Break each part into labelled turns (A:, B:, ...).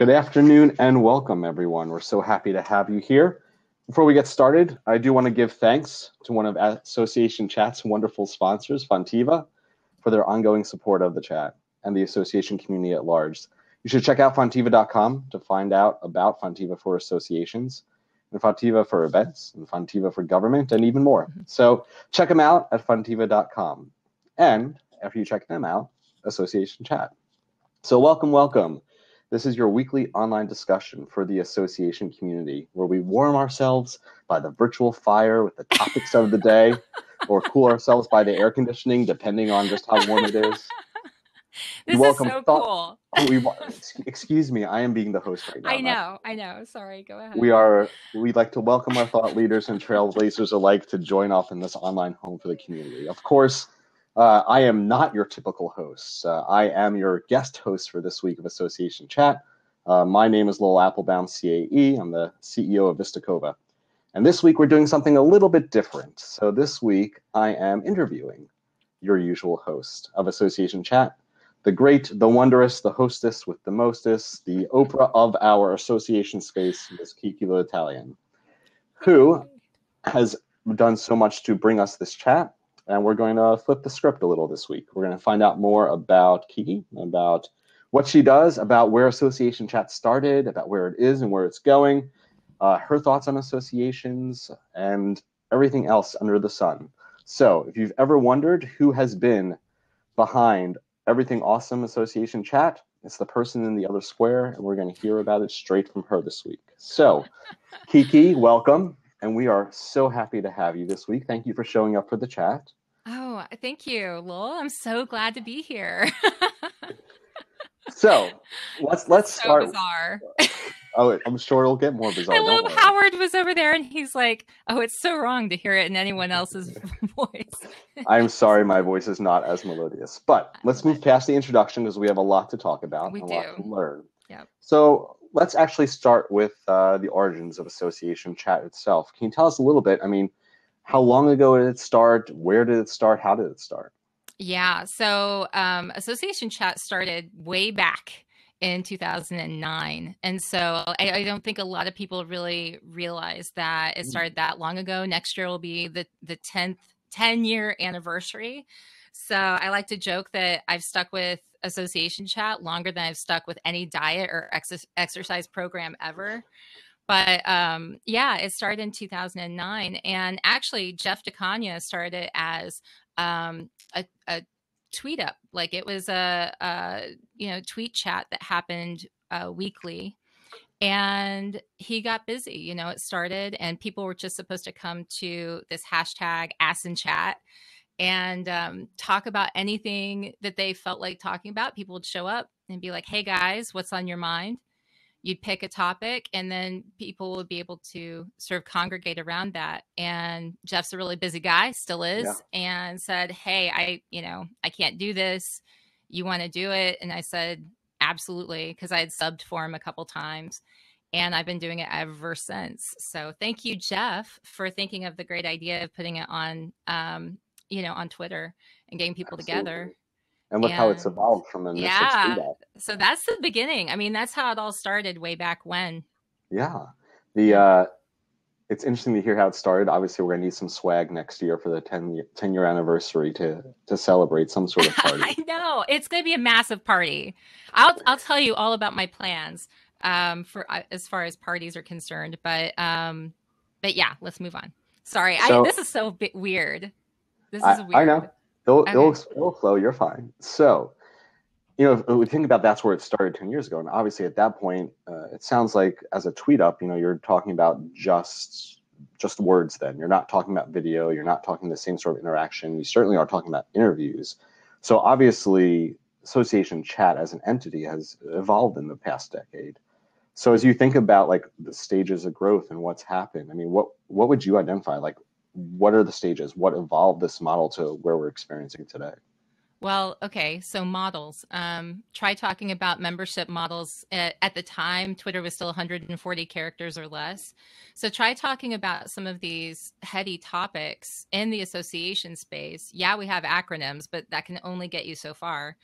A: Good afternoon and welcome, everyone. We're so happy to have you here. Before we get started, I do want to give thanks to one of Association Chat's wonderful sponsors, Fantiva, for their ongoing support of the chat and the association community at large. You should check out Fantiva.com to find out about Fantiva for associations, and Fantiva for events, and Fantiva for government, and even more. So check them out at Fantiva.com. And after you check them out, Association Chat. So welcome. This is your weekly online discussion for the association community, where we warm ourselves by the virtual fire with the topics of the day, or cool ourselves by the air conditioning, depending on just how warm it is.
B: This is so cool.
A: Excuse me, I am being the host right now.
B: I know. Sorry, go ahead.
A: We'd like to welcome our thought leaders and trailblazers alike to join off in this online home for the community. Of course, I am not your typical host. I am your guest host for this week of Association Chat. My name is Lowell Aplebaum, CAE. I'm the CEO of Vista Cova. And this week we're doing something a little bit different. So this week I am interviewing your usual host of Association Chat, the great, the wondrous, the hostess with the mostest, the Oprah of our association space, Ms. KiKi L'Italien, who has done so much to bring us this chat. And we're going to flip the script a little this week. We're going to find out more about KiKi, about what she does, about where Association Chat started, about where it is and where it's going, her thoughts on associations, and everything else under the sun. So if you've ever wondered who has been behind everything awesome Association Chat, it's the person in the other square, and we're going to hear about it straight from her this week. So, KiKi, welcome. And we are so happy to have you this week. Thank you for showing up for the chat.
B: Oh, thank you, Lowell. I'm so glad to be here.
A: So let's start.
B: So bizarre.
A: Oh, I'm sure it'll get more bizarre.
B: I love Howard was over there, and he's like, "Oh, it's so wrong to hear it in anyone else's voice."
A: I'm sorry, my voice is not as melodious. But let's move past the introduction because we have a lot to talk about, a lot to learn.
B: Yep.
A: So let's actually start with the origins of Association Chat itself. Can you tell us a little bit? I mean, how long ago did it start? Where did it start? How did it start?
B: Yeah, so Association Chat started way back in 2009. And so I don't think a lot of people really realize that it started that long ago. Next year will be the 10-year anniversary. So I like to joke that I've stuck with Association Chat longer than I've stuck with any diet or exercise program ever. But yeah, it started in 2009. And actually, Jeff DeCania started as a tweet up. Like it was a tweet chat that happened weekly. And he got busy, it started and people were just supposed to come to this hashtag assnchat and talk about anything that they felt like talking about. People would show up and be like, hey guys, what's on your mind? You'd pick a topic and then people would be able to sort of congregate around that. And Jeff's a really busy guy, still is, and said, hey, I can't do this. You want to do it? And I said, absolutely, because I had subbed for him a couple times and I've been doing it ever since. So thank you, Jeff, for thinking of the great idea of putting it on, on Twitter and getting people together.
A: And look how it's evolved from a message to that.
B: So that's the beginning. I mean, that's how it all started way back when.
A: Yeah. It's interesting to hear how it started. Obviously, we're going to need some swag next year for the 10-year anniversary to celebrate some sort of party.
B: I know. It's going to be a massive party. I'll tell you all about my plans for as far as parties are concerned. But yeah, let's move on. Sorry. This is so weird. This is weird.
A: I know. It'll flow. You're fine. So, if we think about that's where it started 10 years ago. And obviously at that point, it sounds like as a tweet up, you're talking about just words then. You're not talking about video. You're not talking the same sort of interaction. You certainly are talking about interviews. So obviously Association Chat as an entity has evolved in the past decade. So as you think about like the stages of growth and what's happened, I mean, what would you identify? Like, what are the stages? What evolved this model to where we're experiencing today?
B: Well, okay, so models. Try talking about membership models. At the time, Twitter was still 140 characters or less. So try talking about some of these heady topics in the association space. Yeah, we have acronyms, but that can only get you so far.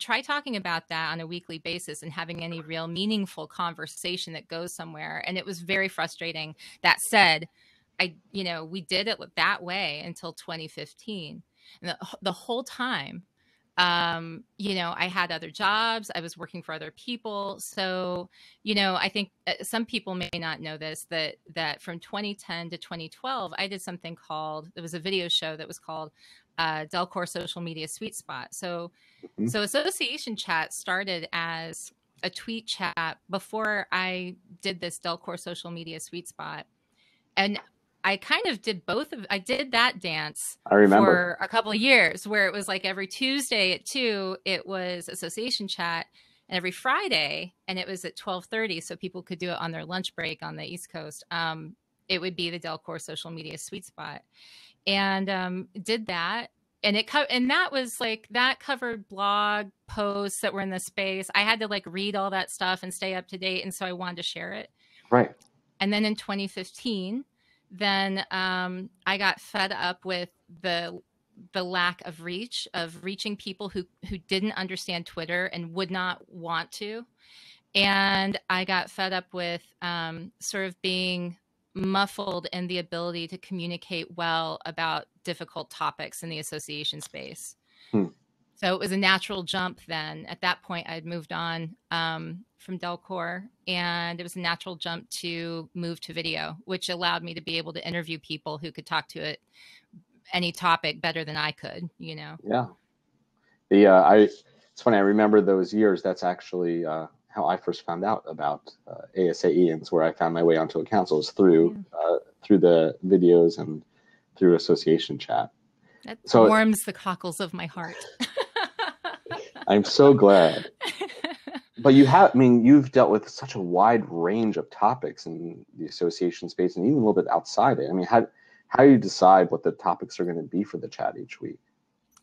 B: try talking about that on a weekly basis and having any real meaningful conversation that goes somewhere. And it was very frustrating. That said, we did it that way until 2015. And the whole time, I had other jobs. I was working for other people. So, I think some people may not know this, that from 2010 to 2012, I did something called, there was a video show that was called Delcore Social Media Sweet Spot. So Association Chat started as a tweet chat before I did this Delcore Social Media Sweet Spot. And I kind of did I did that dance for a couple of years, where it was like every Tuesday at 2, it was Association Chat, and every Friday, and it was at 12:30, so people could do it on their lunch break on the East Coast. It would be the Delcore Social Media Sweet Spot, and did that. And that covered blog posts that were in the space. I had to like read all that stuff and stay up to date, and so I wanted to share it.
A: Right.
B: And then in 2015, then I got fed up with the lack of reaching people who didn't understand Twitter and would not want to. And I got fed up with sort of being muffled in the ability to communicate well about difficult topics in the association space. So it was a natural jump then. At that point, I'd moved on from Delcore, and it was a natural jump to move to video, which allowed me to be able to interview people who could talk to it any topic better than I could, Yeah.
A: It's funny. I remember those years. That's actually how I first found out about ASAE, and it's where I found my way onto a council, was through the videos and through Association Chat.
B: That warms the cockles of my heart.
A: I'm so glad. But you've dealt with such a wide range of topics in the association space, and even a little bit outside it. I mean, how do you decide what the topics are going to be for the chat each week?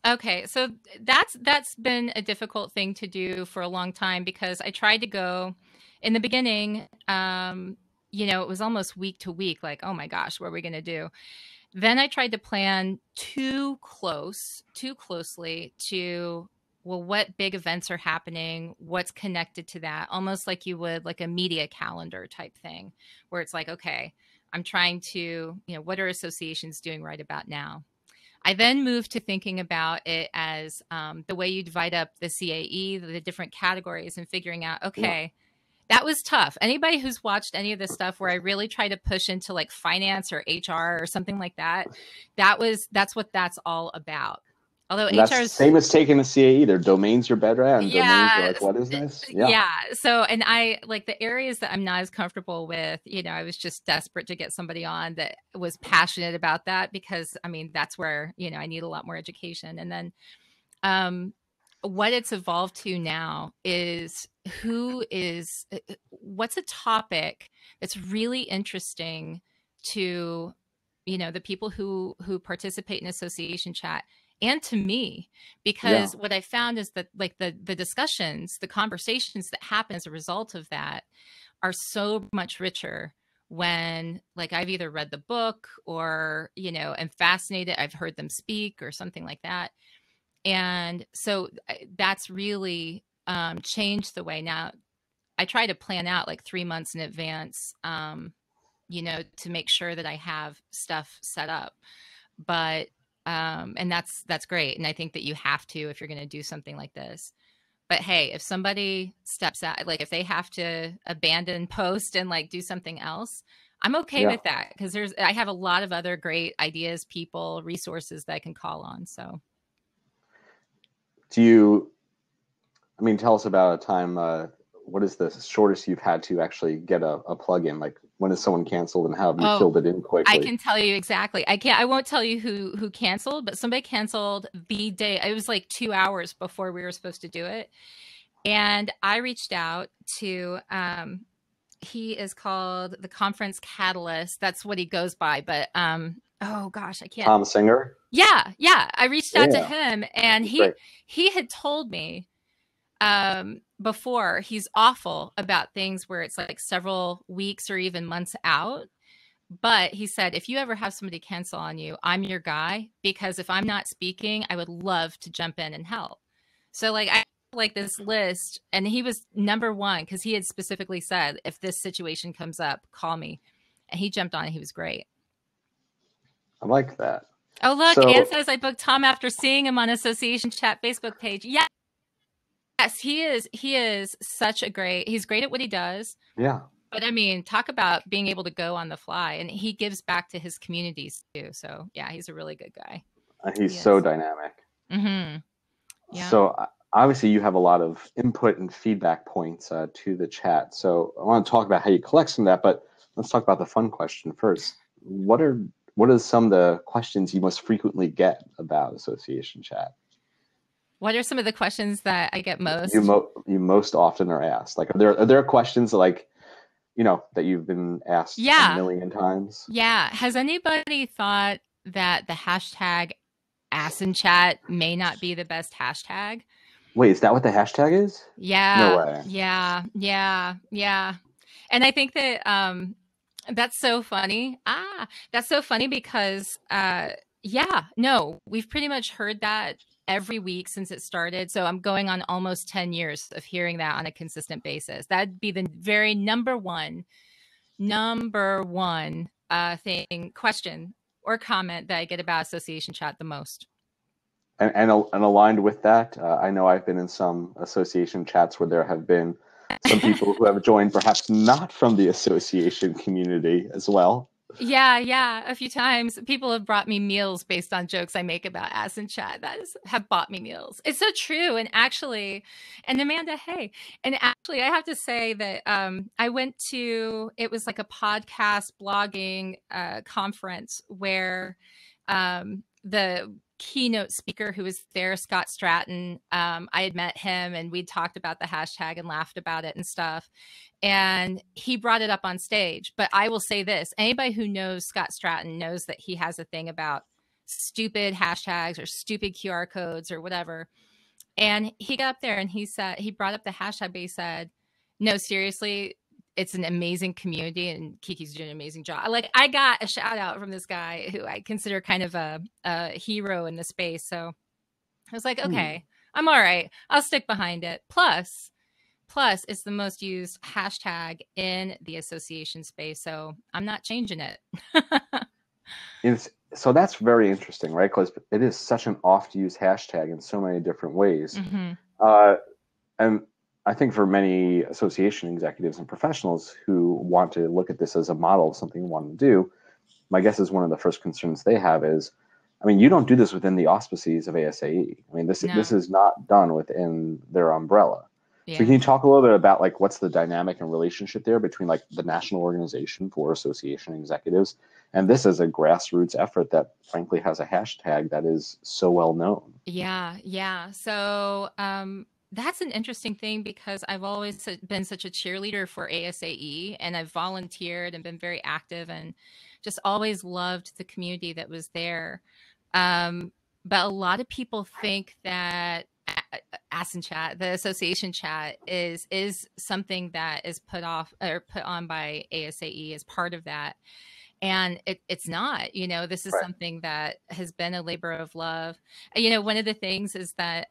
B: Okay, so that's been a difficult thing to do for a long time, because I tried to go in the beginning. It was almost week to week, like, oh my gosh, what are we going to do? Then I tried to plan too closely to, well, what big events are happening, what's connected to that, almost like you would like a media calendar type thing, where it's like, okay, I'm trying to, what are associations doing right about now? I then moved to thinking about it as the way you divide up the CAE, the different categories, and figuring out, okay, that was tough. Anybody who's watched any of this stuff where I really try to push into like finance or HR or something like that, that's what that's all about. Although
A: HR is same as taking a CAE. Their domains you're better at, and domains are like, what is this?
B: Yeah. So, and I like the areas that I'm not as comfortable with, I was just desperate to get somebody on that was passionate about that, because I mean, that's where, I need a lot more education. And then, what it's evolved to now is what's a topic that's really interesting to, the people who participate in Association Chat, and to me, because what I found is that like the discussions, the conversations that happen as a result of that are so much richer when like I've either read the book or, am fascinated, I've heard them speak or something like that. And so that's really changed the way. Now I try to plan out like 3 months in advance, to make sure that I have stuff set up. But and that's great. And I think that you have to, if you're going to do something like this. But hey, if somebody steps out, like if they have to abandon post and like do something else, I'm okay with that, because I have a lot of other great ideas, people, resources that I can call on. So
A: tell us about a time, what is the shortest you've had to actually get a plugin? Like, when is someone canceled, and how have you filled it in quickly?
B: I can tell you exactly. I won't tell you who canceled, but somebody canceled the day. It was like 2 hours before we were supposed to do it. And I reached out to, he is called the Conference Catalyst. That's what he goes by. But, oh gosh, I can't.
A: Tom Singer?
B: Yeah. I reached out to him, and he had told me before, he's awful about things where it's like several weeks or even months out. But he said, if you ever have somebody cancel on you, I'm your guy, because if I'm not speaking, I would love to jump in and help. So like like this list, and he was number one because he had specifically said, if this situation comes up, call me. And he jumped on it. He was great.
A: I like that.
B: Oh, look,
A: So,
B: Anne says I booked Tom after seeing him on Association Chat Facebook page. Yes, he is. He is such a great, he's great at what he does.
A: yeah.
B: But I mean, talk about being able to go on the fly, and he gives back to his communities too. So yeah, he's a really good guy.
A: He's so dynamic.
B: Mm-hmm. Yeah.
A: So obviously you have a lot of input and feedback points to the chat. So I want to talk about how you collect some of that, but let's talk about the fun question first. What are some of the questions you most frequently get about association chat?
B: What are some of the questions that I get most?
A: You most often are asked. Like, are there questions that that you've been asked a million times?
B: Yeah. Has anybody thought that the hashtag assnchat may not be the best hashtag?
A: Wait, is that what the hashtag is?
B: Yeah.
A: No way.
B: Yeah. And I think that that's so funny. That's so funny because we've pretty much heard that every week since it started. So I'm going on almost 10 years of hearing that on a consistent basis. That'd be the very number one question or comment that I get about association chat the most.
A: And aligned with that, I know I've been in some association chats where there have been some people who have joined perhaps not from the association community as well.
B: Yeah. A few times people have brought me meals based on jokes I make about assnchat. Have bought me meals. It's so true. And actually, and Amanda, hey, and actually I have to say that I went to, it was like a podcast blogging conference where the keynote speaker who was there, Scott Stratton, I had met him and we'd talked about the hashtag and laughed about it and stuff. And he brought it up on stage. But I will say this, anybody who knows Scott Stratton knows that he has a thing about stupid hashtags or stupid QR codes or whatever. And he got up there and he brought up the hashtag, but he said, no, seriously, it's an amazing community and KiKi's doing an amazing job. Like, I got a shout out from this guy who I consider kind of a hero in the space. So I was like, okay, I'm all right. I'll stick behind it. Plus it's the most used hashtag in the association space. So I'm not changing it.
A: So that's very interesting, right? Because it is such an oft-used hashtag in so many different ways.
B: Mm-hmm.
A: And I think for many association executives and professionals who want to look at this as a model of something you want to do, my guess is one of the first concerns they have is, I mean, you don't do this within the auspices of ASAE. I mean, this is not done within their umbrella. Yeah. So can you talk a little bit about like what's the dynamic and relationship there between like the national organization for association executives and this as a grassroots effort that frankly has a hashtag that is so well known?
B: Yeah. So that's an interesting thing because I've always been such a cheerleader for ASAE and I've volunteered and been very active and just always loved the community that was there. But a lot of people think that assnchat, the association chat, is something that is put on by ASAE as part of that. And it's not, this is something that has been a labor of love. One of the things is that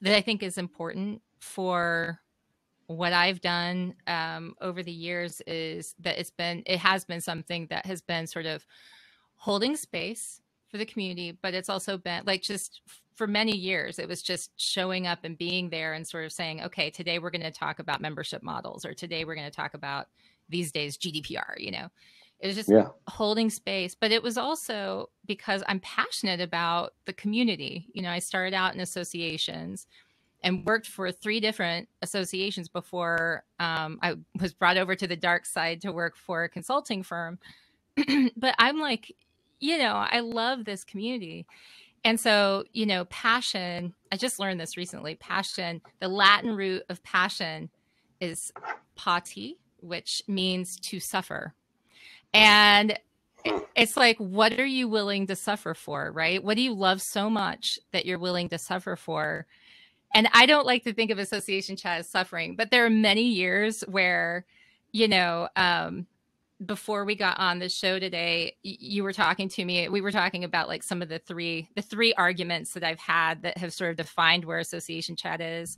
B: that I think is important for what I've done over the years is that it has been something that has been sort of holding space for the community, but it's also been like just for many years, it was just showing up and being there and sort of saying, okay, today we're going to talk about membership models, or today we're going to talk about these days GDPR, It was just holding space, but it was also because I'm passionate about the community. I started out in associations and worked for 3 different associations before I was brought over to the dark side to work for a consulting firm. But I'm like, I love this community. And so, passion, I just learned this recently, passion, the Latin root of passion is pati, which means to suffer. And it's like, what are you willing to suffer for, right? What do you love so much that you're willing to suffer for? And I don't like to think of association chat as suffering, but there are many years where, before we got on the show today, you were talking to me. We were talking about like some of the three arguments that I've had that have sort of defined where association chat is.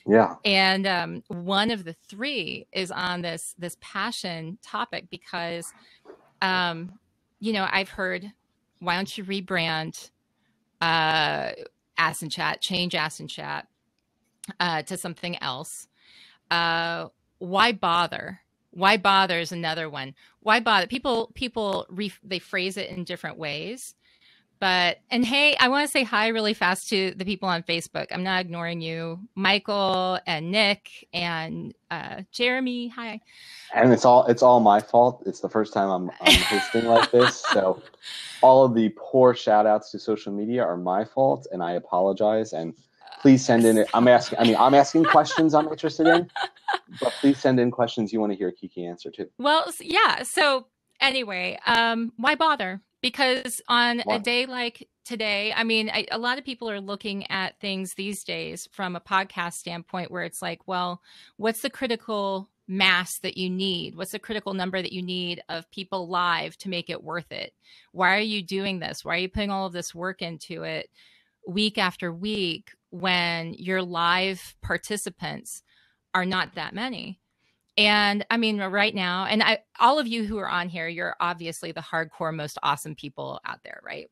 A: Yeah.
B: And one of the three is on this passion topic because, I've heard, why don't you rebrand assnchat, change assnchat to something else? Why bother? Why bother is another one. Why bother? People they phrase it in different ways. And hey, I want to say hi really fast to the people on Facebook. I'm not ignoring you, Michael and Nick and Jeremy. Hi.
A: And it's all my fault. It's the first time I'm hosting like this, so all of the poor shout outs to social media are my fault, and I apologize. And please send in. I'm asking questions I'm interested in, but please send in questions you want to hear KiKi answer to.
B: Well, yeah. So anyway, why bother? Because on a day like today, I mean, a lot of people are looking at things these days from a podcast standpoint where it's like, well, what's the critical mass that you need? What's the critical number that you need of people live to make it worth it? Why are you doing this? Why are you putting all of this work into it week after week when your live participants are not that many? And I mean, right now, and all of you who are on here, you're obviously the hardcore, most awesome people out there, right?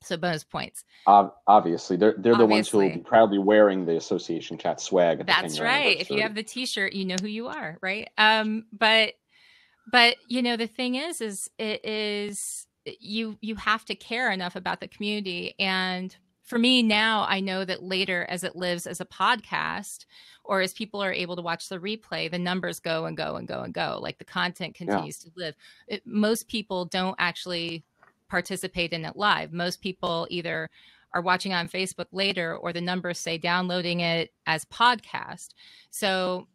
B: So bonus points.
A: Obviously, they're the ones who will be proudly wearing the association chat swag. At
B: That's right. If you have the T-shirt, you know who you are, right? But the thing is you have to care enough about the community. And for me now, I know that later, as it lives as a podcast, or as people are able to watch the replay, the numbers go and go and go and go. Like the content continues to live. Most people don't actually participate in it live. Most people either are watching on Facebook later, or the numbers say downloading it as podcast. So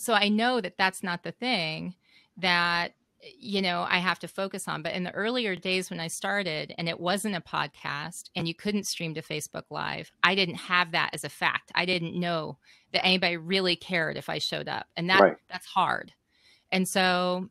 B: I know that that's not the thing that I have to focus on. But in the earlier days when I started and it wasn't a podcast and you couldn't stream to Facebook Live, I didn't have that as a fact. I didn't know that anybody really cared if I showed up, and that's hard. And so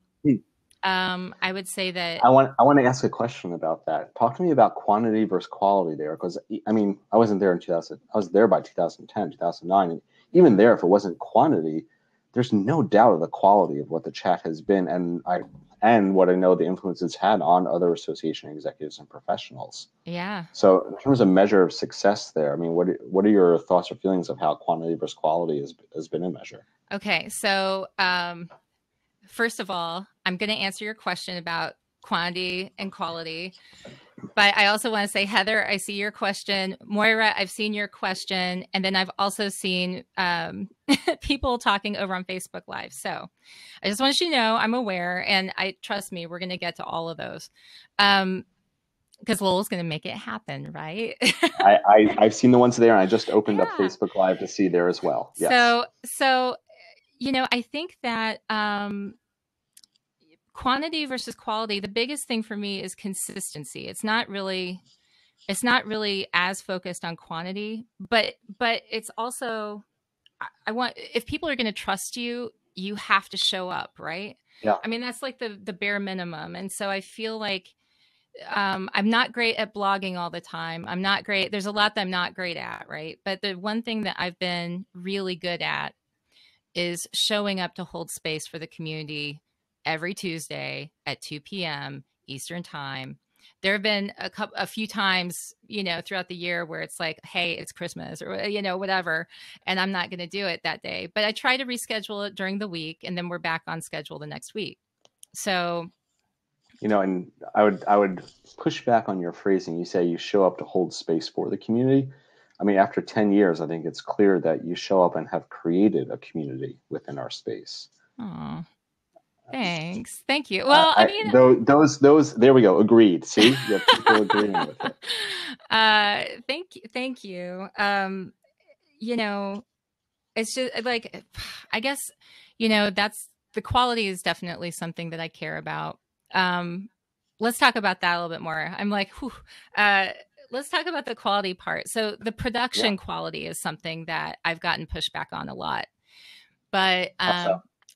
B: I would say that
A: I want to ask a question about that. Talk to me about quantity versus quality there, because I mean, I wasn't there in 2000. I was there by 2010, 2009, and even there, if it wasn't quantity, there's no doubt of the quality of what the chat has been, and what I know the influence it's had on other association executives and professionals.
B: Yeah.
A: So in terms of measure of success there, I mean, what are your thoughts or feelings of how quantity versus quality has been a measure?
B: Okay. So first of all, I'm going to answer your question about quantity and quality. But I also want to say, Heather, I see your question. Moira, I've seen your question. And then I've also seen people talking over on Facebook Live. So I just want you to know I'm aware. And trust me, we're going to get to all of those. Because Lowell's going to make it happen, right?
A: I've seen the ones there, and I just opened up Facebook Live to see there as well. Yes.
B: So I think that quantity versus quality, the biggest thing for me is consistency. It's not really as focused on quantity, but it's also, if people are going to trust you, you have to show up, right?
A: Yeah.
B: I mean, that's like the bare minimum. And so I feel like I'm not great at blogging all the time. I'm not great. There's a lot that I'm not great at, right? But the one thing that I've been really good at is showing up to hold space for the community every Tuesday at 2 p.m. Eastern time. There have been a few times, throughout the year where it's like, hey, it's Christmas or, whatever, and I'm not going to do it that day. But I try to reschedule it during the week, and then we're back on schedule the next week. So,
A: and I would push back on your phrasing. You say you show up to hold space for the community. I mean, after 10 years, I think it's clear that you show up and have created a community within our space.
B: Oh, thanks. Thank you. Well, I mean,
A: those, there we go. Agreed. See, you have people agreeing with it.
B: Thank you. It's just like, I guess, that's the quality is definitely something that I care about. Let's talk about that a little bit more. I'm like, let's talk about the quality part. So the production quality is something that I've gotten pushback on a lot. But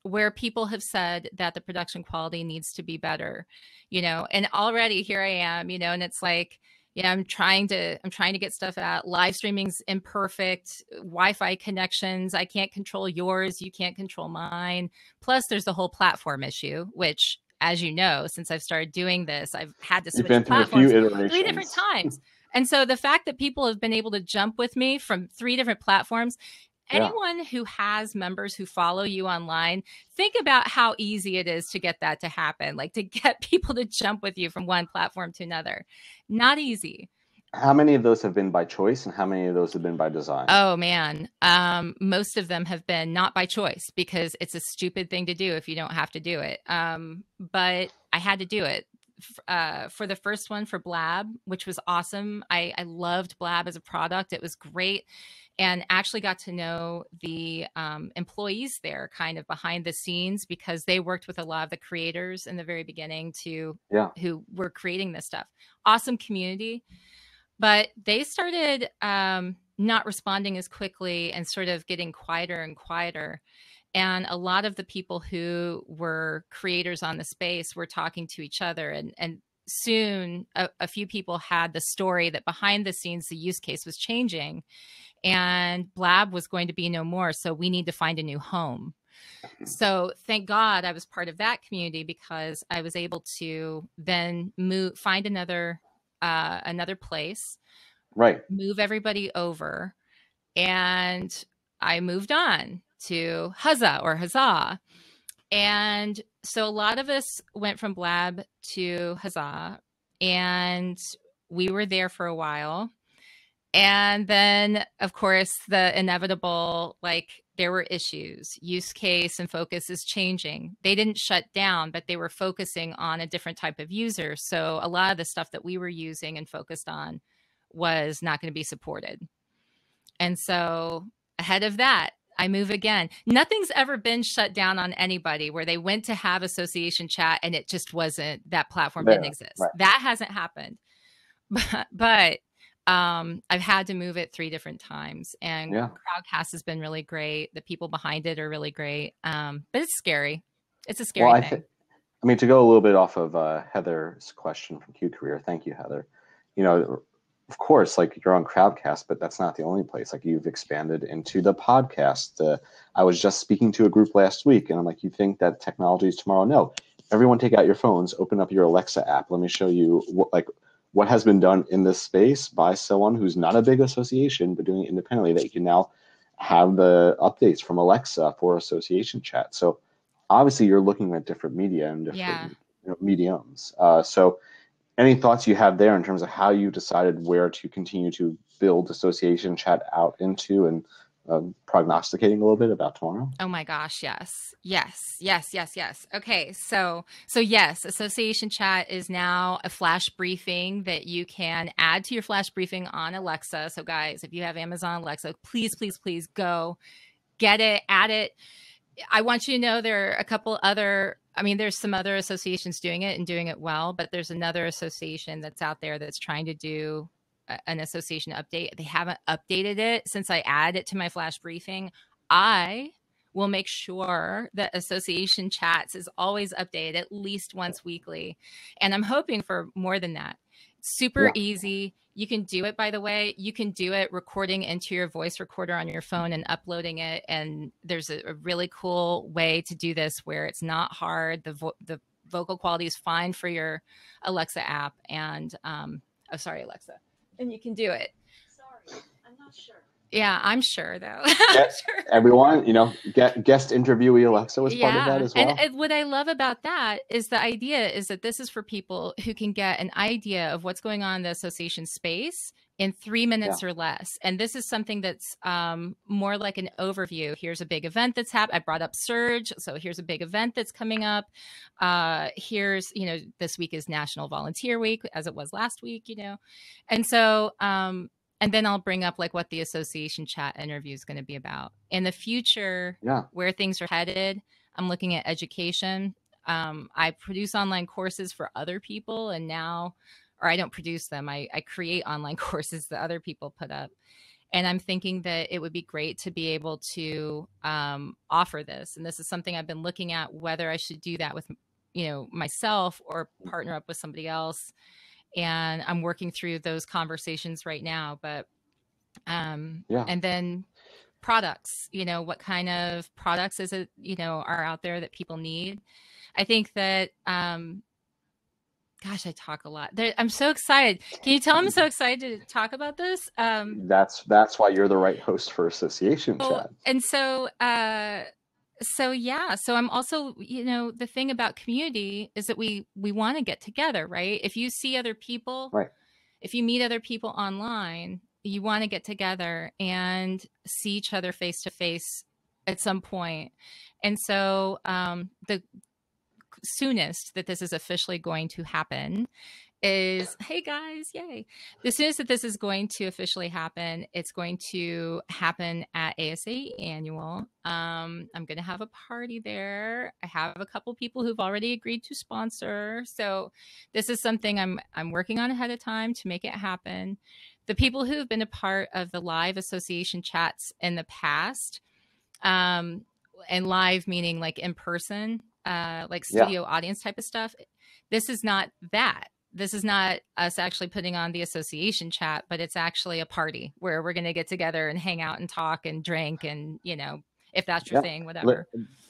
B: where people have said that the production quality needs to be better, and already here I am, and it's like, yeah, I'm trying to get stuff out. Live streaming's imperfect, Wi-Fi connections. I can't control yours. You can't control mine. Plus there's the whole platform issue, which, as you know, since I've started doing this, I've had to switch platforms 3 different times. And so the fact that people have been able to jump with me from 3 different platforms, anyone who has members who follow you online, think about how easy it is to get that to happen, like to get people to jump with you from one platform to another. Not easy.
A: How many of those have been by choice and how many of those have been by design?
B: Oh, man. Most of them have been not by choice, because it's a stupid thing to do if you don't have to do it. But I had to do it. For the first one, for Blab, which was awesome. I loved Blab as a product. It was great. And actually got to know the employees there kind of behind the scenes, because they worked with a lot of the creators in the very beginning who were creating this stuff. Awesome community. But they started not responding as quickly and sort of getting quieter and quieter. And a lot of the people who were creators on the space were talking to each other. And soon a few people had the story that behind the scenes, the use case was changing and Blab was going to be no more. So we need to find a new home. So thank God I was part of that community, because I was able to then find another place, move everybody over. And I moved on to Huzzah. And so a lot of us went from Blab to Huzzah, and we were there for a while. And then, of course, the inevitable, like, there were issues. Use case and focus is changing. They didn't shut down, but they were focusing on a different type of user. So a lot of the stuff that we were using and focused on was not going to be supported. And so ahead of that, I move again. Nothing's ever been shut down on anybody where they went to have association chat and it just wasn't, that platform didn't exist. Right. That hasn't happened. But I've had to move it 3 different times, and Crowdcast has been really great. The people behind it are really great. But it's scary. It's a scary thing.
A: I mean, to go a little bit off of Heather's question from Q Career, thank you, Heather. Of course, like, you're on Crowdcast, but that's not the only place. Like, you've expanded into the podcast. I was just speaking to a group last week, and I'm like, you think that technology is tomorrow? No. Everyone take out your phones, open up your Alexa app. Let me show you what has been done in this space by someone who's not a big association, but doing it independently, that you can now have the updates from Alexa for association chat. So obviously you're looking at different media and different mediums. So any thoughts you have there in terms of how you decided where to continue to build association chat out into, and prognosticating a little bit about tomorrow?
B: Oh my gosh, yes. Okay, so yes, association chat is now a flash briefing that you can add to your flash briefing on Alexa. So guys, if you have Amazon Alexa, please go get it, add it. I want you to know there are a couple other, there's some other associations doing it and doing it well, but there's another association that's out there that's trying to do an association update. They haven't updated it since I add it to my flash briefing. I will make sure that association chats is always updated at least once weekly. And I'm hoping for more than that. Super easy. You can do it, by the way. You can do it recording into your voice recorder on your phone and uploading it. And there's a really cool way to do this where it's not hard. The vocal quality is fine for your Alexa app. And, sorry, Alexa. And you can do it.
C: Sorry, I'm not sure.
B: Yeah, I'm sure, though.
A: Sure. Everyone, guest interviewee Alexa was part of that as well.
B: And what I love about that is the idea is that this is for people who can get an idea of what's going on in the association space in 3 minutes or less. And this is something that's more like an overview. Here's a big event that's happened. I brought up Surge. So here's a big event that's coming up. Here's, this week is National Volunteer Week, as it was last week, And so, and then I'll bring up like what the association chat interview is going to be about. In the future, where things are headed, I'm looking at education. I produce online courses for other people, and now, or I don't produce them. I create online courses that other people put up. And I'm thinking that it would be great to be able to offer this. And this is something I've been looking at, whether I should do that with, myself or partner up with somebody else. And I'm working through those conversations right now. But, and then products, what kind of products is it, are out there that people need? I think that, gosh, I talk a lot. I'm so excited. Can you tell I'm so excited to talk about this?
A: That's why you're the right host for Association Chat.
B: And so I'm also, the thing about community is that we want to get together, right? If you see other people,
A: right.
B: If you meet other people online, you want to get together and see each other face to face at some point. And so the soonest that this is officially going to happen is, hey guys, yay. The soonest that this is going to officially happen, it's going to happen at ASAE Annual. I'm going to have a party there. I have a couple people who've already agreed to sponsor. So this is something I'm working on ahead of time to make it happen. The people who have been a part of the live association chats in the past, and live meaning like in person, like studio audience type of stuff. This is not that. This is not us actually putting on the association chat, but it's actually a party where we're going to get together and hang out and talk and drink and, if that's your thing, whatever.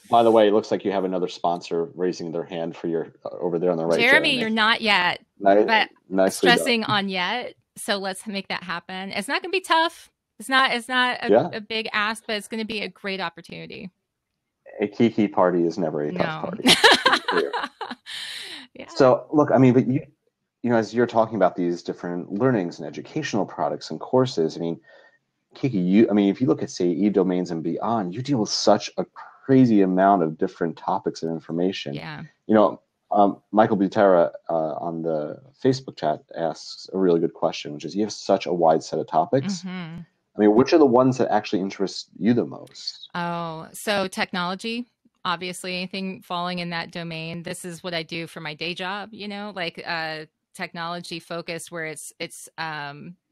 A: By the way, it looks like you have another sponsor raising their hand for your over there on the right.
B: Jeremy, you're not yet, but stressing on yet. So let's make that happen. It's not going to be tough. It's not a big ask, but it's going to be a great opportunity.
A: A KiKi party is never a tough party. So look, I mean, but you as you're talking about these different learnings and educational products and courses, I mean, KiKi, if you look at, say, e-domains and beyond, you deal with such a crazy amount of different topics and information.
B: Yeah.
A: Michael Butera on the Facebook chat asks a really good question, which is, you have such a wide set of topics.
B: Mm-hmm.
A: I mean, which are the ones that actually interest you the most?
B: Oh, so technology, obviously, anything falling in that domain. This is what I do for my day job, like technology focus where it's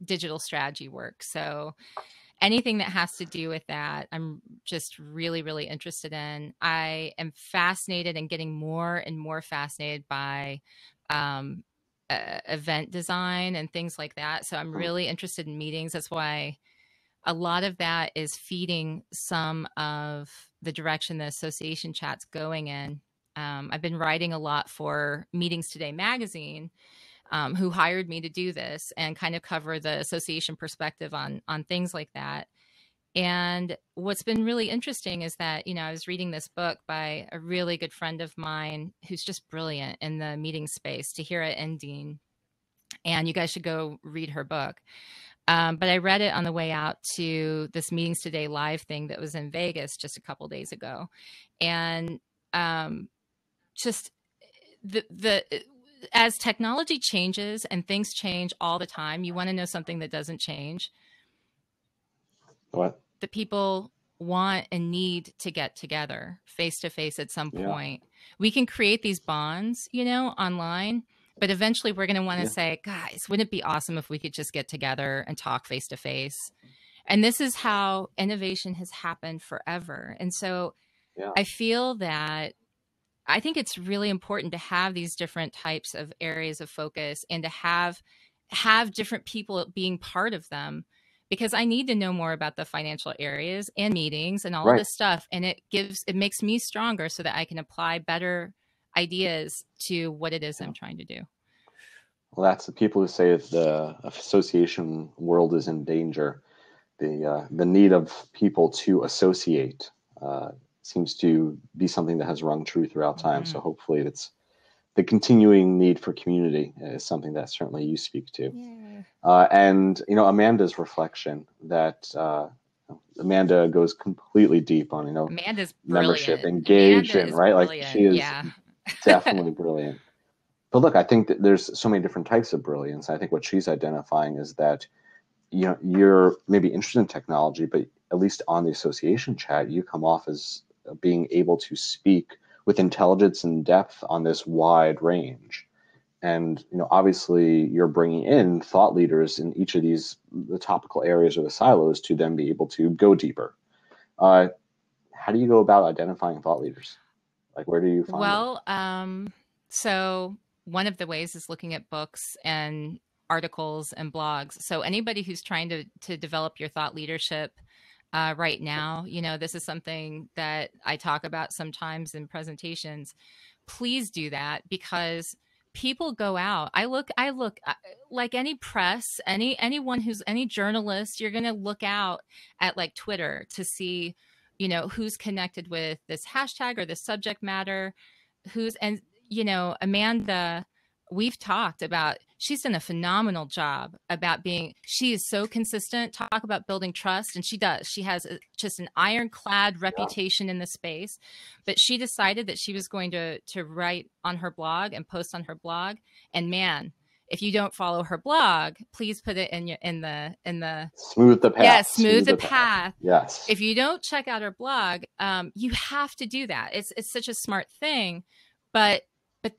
B: digital strategy work. So anything that has to do with that, I'm just really, really interested in. I am fascinated and getting more and more fascinated by event design and things like that. So I'm really interested in meetings. That's why a lot of that is feeding some of the direction the association chat's going in. I've been writing a lot for Meetings Today magazine, who hired me to do this and kind of cover the association perspective on things like that. And what's been really interesting is that, I was reading this book by a really good friend of mine who's just brilliant in the meeting space, Tahira Endine. And you guys should go read her book. But I read it on the way out to this Meetings Today live thing that was in Vegas just a couple days ago. And just as technology changes and things change all the time, you want to know something that doesn't change.
A: What?
B: The people want and need to get together face to face at some point. We can create these bonds, online. But eventually we're going to want to say, guys, wouldn't it be awesome if we could just get together and talk face to face? And this is how innovation has happened forever. And so I feel that I think it's really important to have these different types of areas of focus and to have different people being part of them, because I need to know more about the financial areas and meetings and all of this stuff. And it makes me stronger so that I can apply better ideas to what it is I'm trying to do.
A: Well, that's the people who say that the association world is in danger. The need of people to associate seems to be something that has rung true throughout time. So hopefully it's the continuing need for community is something that certainly you speak to. And, Amanda's reflection that Amanda goes completely deep on,
B: Amanda's
A: membership, engagement, right?
B: Brilliant.
A: Like she is definitely brilliant. But look, I think that there's so many different types of brilliance. I think what she's identifying is that, you're maybe interested in technology, but at least on the association chat, you come off as being able to speak with intelligence and depth on this wide range. And obviously you're bringing in thought leaders in each of the topical areas or the silos to then be able to go deeper. How do you go about identifying thought leaders? Like, where do you find them?
B: Well, so one of the ways is looking at books and articles and blogs. So anybody who's trying to develop your thought leadership right now, this is something that I talk about sometimes in presentations. Please do that, because people go out. I look like any press, anyone who's any journalist, you're going to look out at like Twitter to see, who's connected with this hashtag or this subject matter, and Amanda, we've talked about, she's done a phenomenal job about she is so consistent, talk about building trust. And she does, she has just an ironclad reputation in the space, but she decided that she was going to write on her blog and post on her blog. And man, if you don't follow her blog, please put it in the
A: smooth the path.
B: Yeah, smooth the path.
A: Yes.
B: If you don't check out her blog, you have to do that. It's such a smart thing, but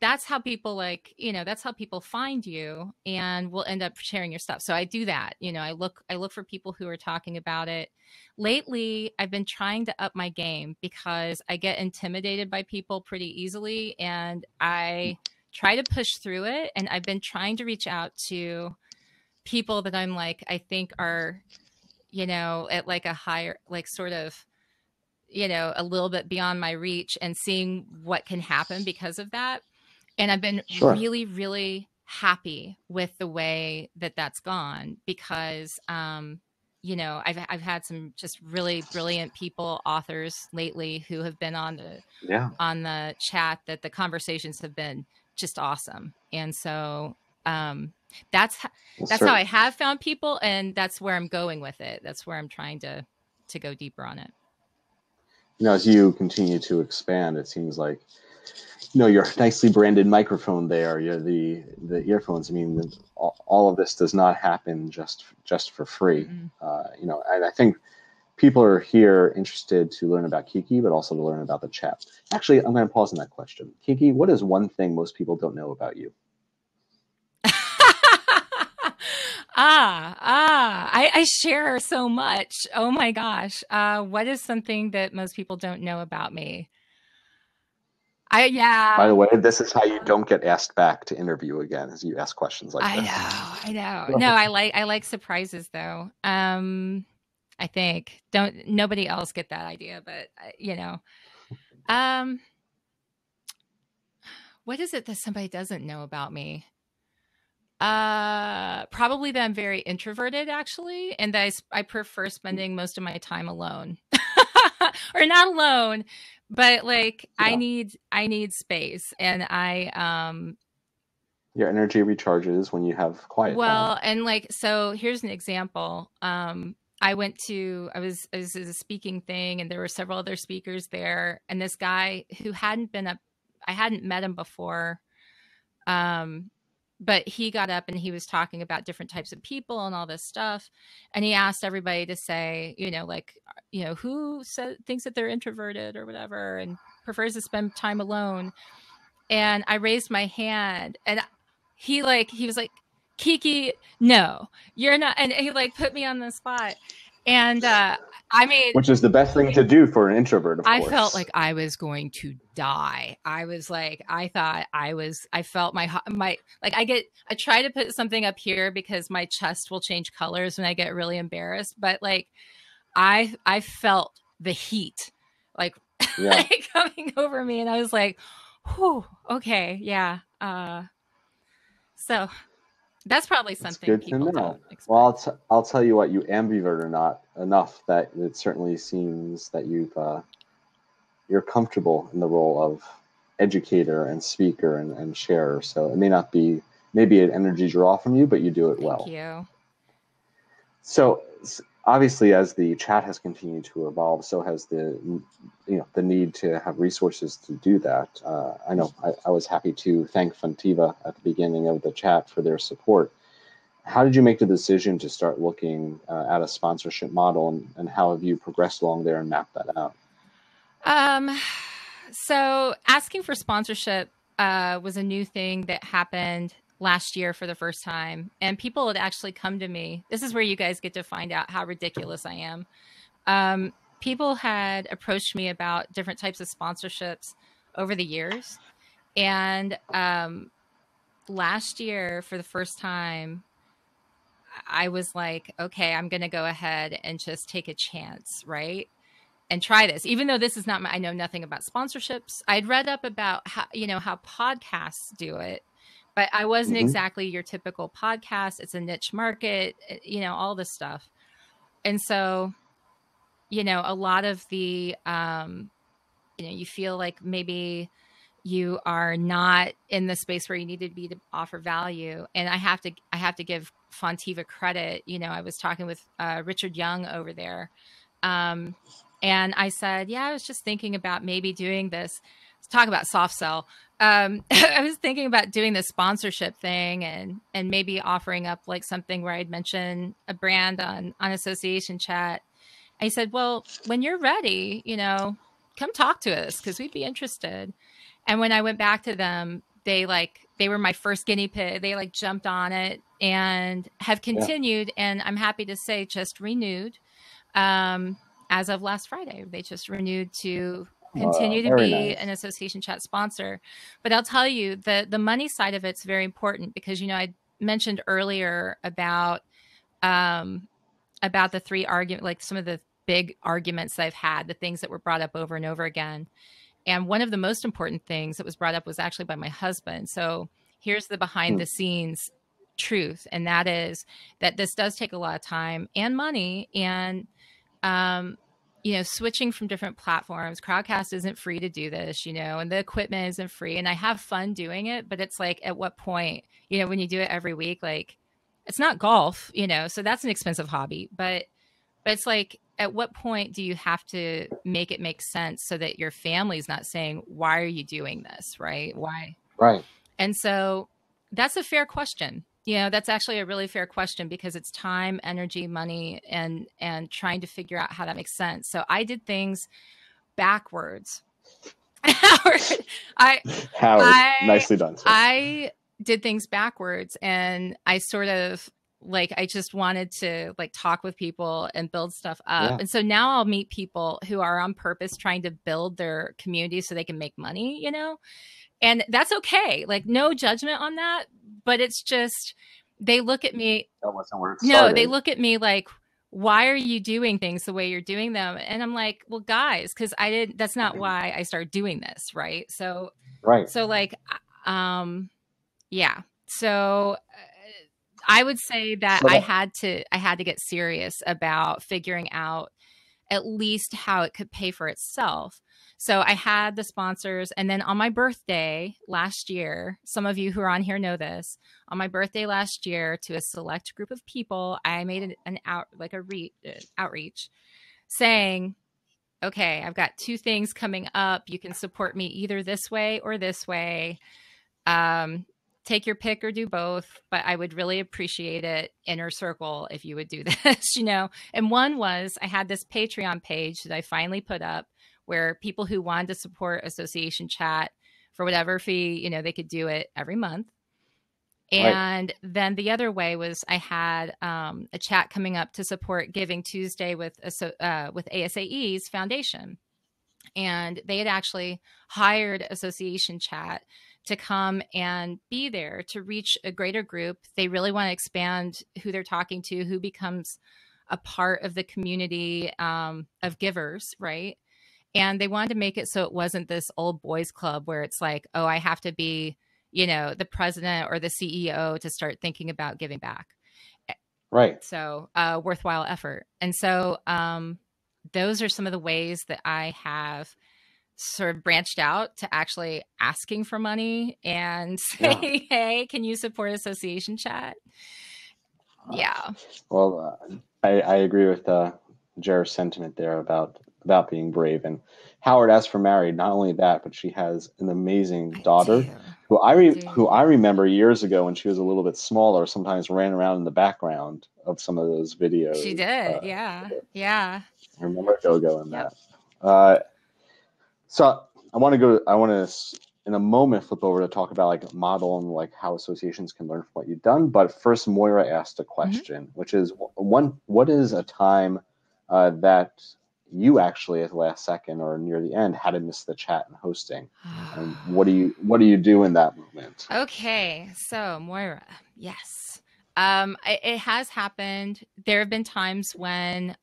B: that's how people that's how people find you and will end up sharing your stuff. So I do that. I look for people who are talking about it. Lately, I've been trying to up my game because I get intimidated by people pretty easily, and I try to push through it. And I've been trying to reach out to people that I think are, at like a higher, like sort of, a little bit beyond my reach, and seeing what can happen because of that. And I've been really, really happy with the way that that's gone, because, I've had some just really brilliant people, authors lately, who have been on the chat, that the conversations have been just awesome. And so that's how I have found people, and that's where I'm going with it. That's where I'm trying to go deeper on it.
A: As you continue to expand, it seems like your nicely branded microphone there, the earphones. I mean, all of this does not happen just for free.
B: Mm-hmm.
A: And I think people are here interested to learn about KiKi, but also to learn about the chat. Actually, I'm going to pause on that question. KiKi, what is one thing most people don't know about you?
B: I share so much. Oh my gosh. What is something that most people don't know about me?
A: By the way, this is how you don't get asked back to interview again, as you ask questions like this.
B: I know. No, I like surprises though. I think nobody else get that idea, but what is it that somebody doesn't know about me? Probably that I'm very introverted, actually, and that I prefer spending most of my time alone. Or not alone, but I need space, and
A: your energy recharges when you have quiet time.
B: And so here's an example. I was at a speaking thing, and there were several other speakers there, and this guy who I hadn't met him before, but he got up and he was talking about different types of people and all this stuff. And he asked everybody to say, who thinks that they're introverted or whatever and prefers to spend time alone. And I raised my hand, and he was like, KiKi, no, you're not. And he put me on the spot. And which is
A: the best thing to do for an introvert, of course.
B: I felt like I was going to die. I felt my I try to put something up here because my chest will change colors when I get really embarrassed. But I felt the heat coming over me, and I was like, whew, okay, yeah. So that's probably something
A: good
B: people
A: to know.
B: Don't expect.
A: Well, I'll tell you what, you ambivert or not enough that it certainly seems that you're comfortable in the role of educator and speaker and sharer. So it may not be maybe an energy draw from you, but you do it well.
B: Thank you.
A: So obviously, as the chat has continued to evolve, so has the need to have resources to do that. I know I was happy to thank Funtiva at the beginning of the chat for their support. How did you make the decision to start looking at a sponsorship model, and how have you progressed along there and mapped that out?
B: So asking for sponsorship was a new thing that happened last year for the first time. And people had actually come to me. This is where you guys get to find out how ridiculous I am. People had approached me about different types of sponsorships over the years. And last year, for the first time, I was like, okay, I'm going to go ahead and just take a chance, right? And try this, even though this is not I know nothing about sponsorships. I'd read up about how podcasts do it, but I wasn't exactly your typical podcast. It's a niche market, all this stuff. And so, a lot of the, you feel like maybe you are not in the space where you need to be to offer value. And I have to give Fontiva credit. I was talking with Richard Young over there. And I said, yeah, I was just thinking about maybe doing this. Let's talk about soft sell. I was thinking about doing this sponsorship thing and maybe offering up like something where I'd mention a brand on Association Chat. I said, well, when you're ready, come talk to us because we'd be interested. And when I went back to them, they were my first guinea pig. They jumped on it and have continued. Yeah. And I'm happy to say just renewed. As of last Friday, they just renewed to continue to be an Association Chat sponsor. But I'll tell you, the money side of it's very important because, I mentioned earlier about the three arguments, like some of the big arguments I've had, the things that were brought up over and over again. And one of the most important things that was brought up was actually by my husband. So here's the behind the scenes truth. And that is that this does take a lot of time and money and, switching from different platforms. Crowdcast isn't free to do this, and the equipment isn't free. And I have fun doing it, but it's like, at what point, when you do it every week, like it's not golf, so that's an expensive hobby, but it's like, at what point do you have to make it make sense so that your family's not saying, why are you doing this? Right. Why?
A: Right.
B: And so that's a fair question. That's actually a really fair question because it's time, energy, money, and trying to figure out how that makes sense. So I did things backwards.
A: Howard, nicely done. Sir.
B: I did things backwards and I sort of I just wanted to talk with people and build stuff up. Yeah. And so now I'll meet people who are on purpose trying to build their community so they can make money, and that's okay. No judgment on that, but it's just, they look at me.
A: That wasn't where it started.
B: No, they look at me like, why are you doing things the way you're doing them? And I'm like, well, guys, because that's not why I started doing this. Right. So,
A: right.
B: So yeah. So I would say that I had to get serious about figuring out at least how it could pay for itself. So I had the sponsors, and then on my birthday last year, some of you who are on here know this, on my birthday last year, to a select group of people, I made an outreach saying, okay, I've got two things coming up. You can support me either this way or this way. Take your pick or do both, but I would really appreciate it, inner circle, if you would do this, And one was, I had this Patreon page that I finally put up where people who wanted to support Association Chat for whatever fee, they could do it every month. And then the other way was I had a chat coming up to support Giving Tuesday with ASAE's foundation. And they had actually hired Association Chat to come and be there to reach a greater group. They really want to expand who they're talking to, who becomes a part of the community of givers, right? And they wanted to make it so it wasn't this old boys club where it's like, oh, I have to be, the president or the CEO to start thinking about giving back.
A: Right.
B: So worthwhile effort. And so those are some of the ways that I have sort of branched out to actually asking for money and say, hey, can you support Association Chat? Yeah.
A: Well, I agree with Jer's sentiment there about being brave. And Howard asked for married. Not only that, but she has an amazing daughter who I remember years ago when she was a little bit smaller, sometimes ran around in the background of some of those videos.
B: She did. Yeah.
A: I remember Go-Go in that. So I want to in a moment flip over to talk about like a model and like how associations can learn from what you've done. But first, Moira asked a question, which is what is a time that you actually at the last second or near the end had to miss the chat and hosting, and what do you do in that moment?
B: Okay, so Moira, yes, it has happened. There have been times when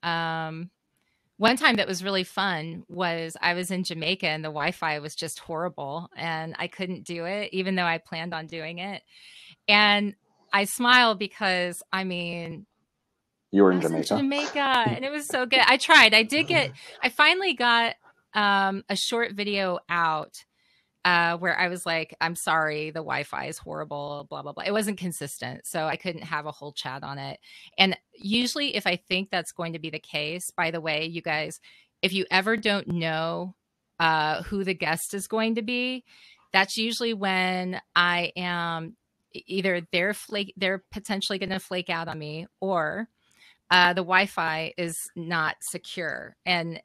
B: one time that was really fun was I was in Jamaica and the Wi-Fi was just horrible and I couldn't do it, even though I planned on doing it. And I smiled because, I mean,
A: You were
B: I
A: in
B: was in
A: Jamaica.
B: Jamaica and it was so good. I tried. I finally got a short video out where I was like, I'm sorry, the Wi-Fi is horrible, blah, blah, blah. It wasn't consistent, so I couldn't have a whole chat on it. And usually if I think that's going to be the case, by the way, you guys, if you ever don't know who the guest is going to be, that's usually when I am either they're potentially going to flake out on me, or the Wi-Fi is not secure and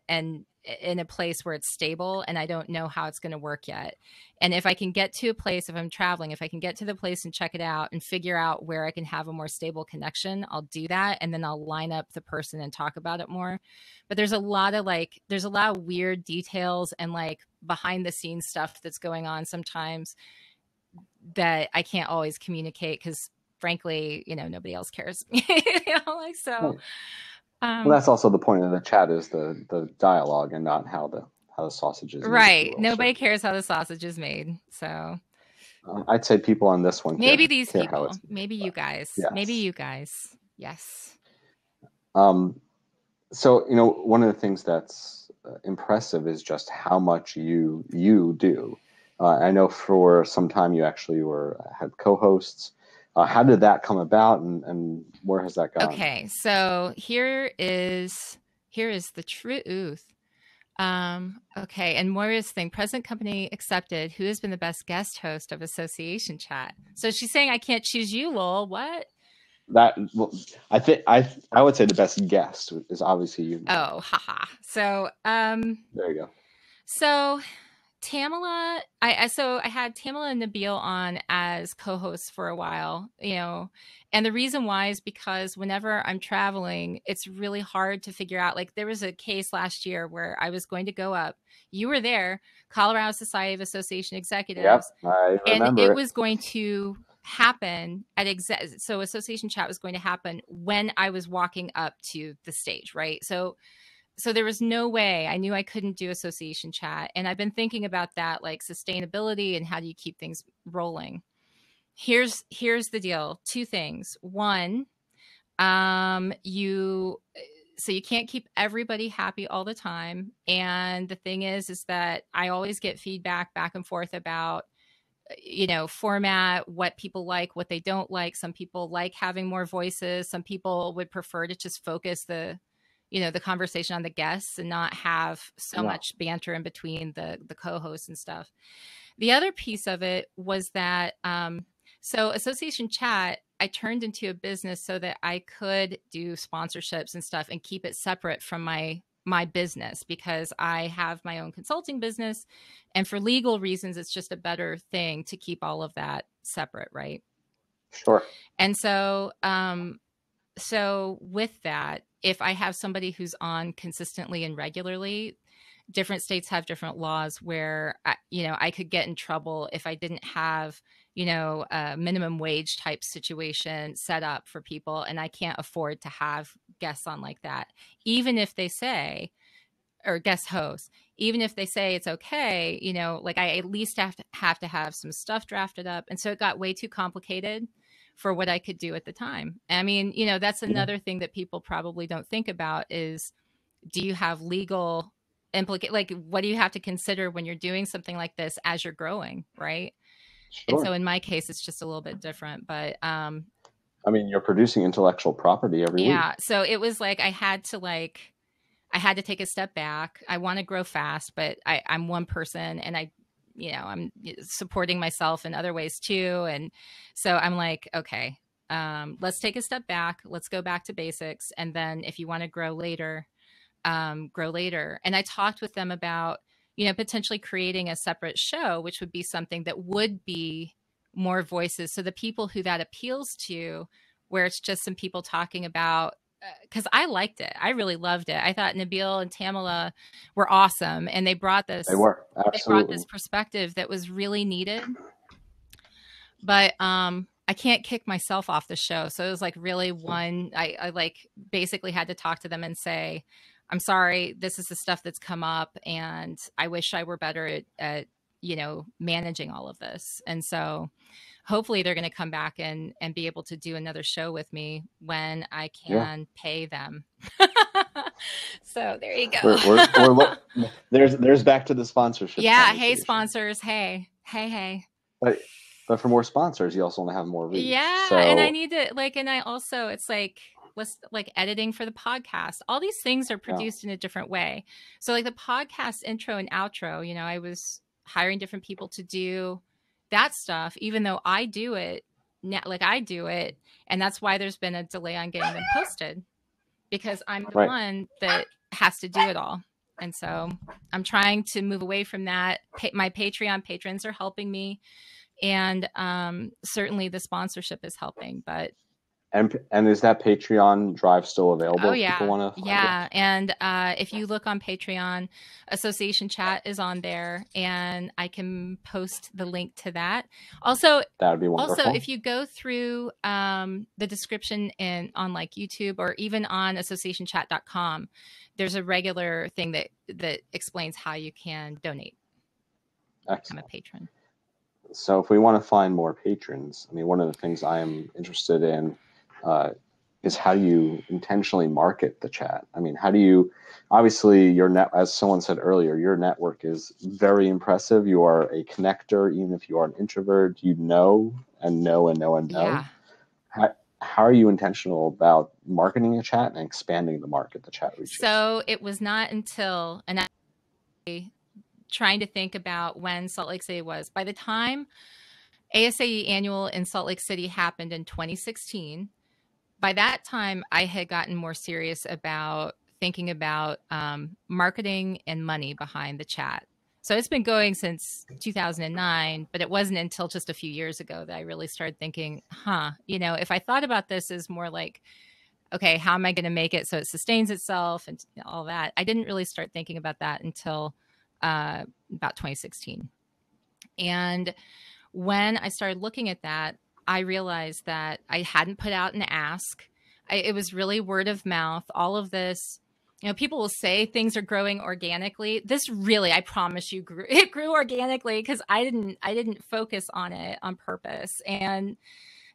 B: in a place where it's stable, and I don't know how it's going to work yet. And if I can get to a place, if I'm traveling, if I can get to the place and check it out and figure out where I can have a more stable connection, I'll do that, and then I'll line up the person and talk about it more. But there's a lot of weird details and like behind the scenes stuff that's going on sometimes that I can't always communicate because frankly, nobody else cares. Like so.
A: Well, that's also the point of the chat, is the dialogue and not how the sausage is made.
B: Right. Nobody cares how the sausage is made. So
A: I'd say people on this one
B: maybe
A: care,
B: these
A: care
B: people, maybe you guys,
A: yes.
B: maybe you guys. Yes.
A: So one of the things that's impressive is just how much you do. I know for some time you actually had co-hosts. How did that come about, and where has that gone?
B: Okay, so here is the truth. Okay, and Moira's thing, present company accepted. Who has been the best guest host of Association Chat? So she's saying I can't choose you, Lowell. What?
A: I think I would say the best guest is obviously you.
B: Oh, haha. So
A: there you go.
B: So Tamala, I had Tamala and Nabil on as co-hosts for a while, and the reason why is because whenever I'm traveling, it's really hard to figure out. Like there was a case last year where I was going to go up. You were there, Colorado Society of Association Executives.
A: Yep, I remember.
B: And it was going to happen at so Association Chat was going to happen when I was walking up to the stage, right? So there was no way. I knew I couldn't do Association Chat. And I've been thinking about that, like sustainability and how do you keep things rolling. Here's the deal. Two things. One, you can't keep everybody happy all the time. And the thing is that I always get feedback back and forth about, format, what people like, what they don't like. Some people like having more voices. Some people would prefer to just focus the conversation on the guests and not have so much banter in between the co-hosts and stuff. The other piece of it was that, so Association Chat, I turned into a business so that I could do sponsorships and stuff and keep it separate from my business, because I have my own consulting business. And for legal reasons, it's just a better thing to keep all of that separate. Right.
A: Sure.
B: And so, so with that, if I have somebody who's on consistently and regularly, different states have different laws where, I could get in trouble if I didn't have, a minimum wage type situation set up for people. And I can't afford to have guests on like that, even if they say, or guest hosts, even if they say it's okay, like I at least have to have some stuff drafted up. And so it got way too complicated for what I could do at the time. I mean, that's another thing that people probably don't think about is, do you have legal like what do you have to consider when you're doing something like this as you're growing, right? Sure. And so in my case, it's just a little bit different, but I
A: mean, you're producing intellectual property every week.
B: Yeah. So it was like I had to take a step back. I want to grow fast, but I'm one person, and I'm supporting myself in other ways too. And so I'm like, okay, let's take a step back. Let's go back to basics. And then if you want to grow later, grow later. And I talked with them about, potentially creating a separate show, which would be something that would be more voices. So the people who that appeals to, where it's just some people talking about, because I liked it. I really loved it. I thought Nabil and Tamala were awesome, and they brought this perspective that was really needed. But I can't kick myself off the show. So it was like really I like basically had to talk to them and say, I'm sorry, this is the stuff that's come up, and I wish I were better at managing all of this. And so hopefully they're going to come back and be able to do another show with me when I can pay them. So there you go.
A: There's back to the sponsorship.
B: Yeah. Hey, sponsors. Hey.
A: But for more sponsors, you also want to have more reach.
B: Yeah.
A: So,
B: and I need to it's like, what's like editing for the podcast. All these things are produced in a different way. So like the podcast intro and outro, I was hiring different people to do that stuff, even though I do it now, and that's why there's been a delay on getting them posted, because I'm the one that has to do it all. And so I'm trying to move away from that. My Patreon patrons are helping me, and certainly the sponsorship is helping. But
A: and is that Patreon drive still available?
B: Oh yeah,
A: if people want to
B: yeah. And if you look on Patreon, Association Chat is on there, and I can post the link to that. Also,
A: that would be wonderful.
B: Also, if you go through the description on like YouTube or even on associationchat.com, there's a regular thing that explains how you can donate.
A: Excellent.
B: I'm a patron.
A: So if we want to find more patrons, I mean, one of the things I am interested in is how do you intentionally market the chat? I mean, how do you, obviously as someone said earlier, your network is very impressive. You are a connector, even if you are an introvert, you know.
B: Yeah.
A: How are you intentional about marketing a chat and expanding the market the chat reaches?
B: So it was not until, and I trying to think about when Salt Lake City was. By the time ASAE annual in Salt Lake City happened in 2016, by that time I had gotten more serious about thinking about marketing and money behind the chat. So it's been going since 2009, but it wasn't until just a few years ago that I really started thinking, if I thought about this as more like, okay, how am I going to make it so it sustains itself and all that? I didn't really start thinking about that until about 2016. And when I started looking at that, I realized that I hadn't put out an ask. It was really word of mouth. All of this, people will say things are growing organically. This really, I promise you, it grew organically because I didn't focus on it on purpose. And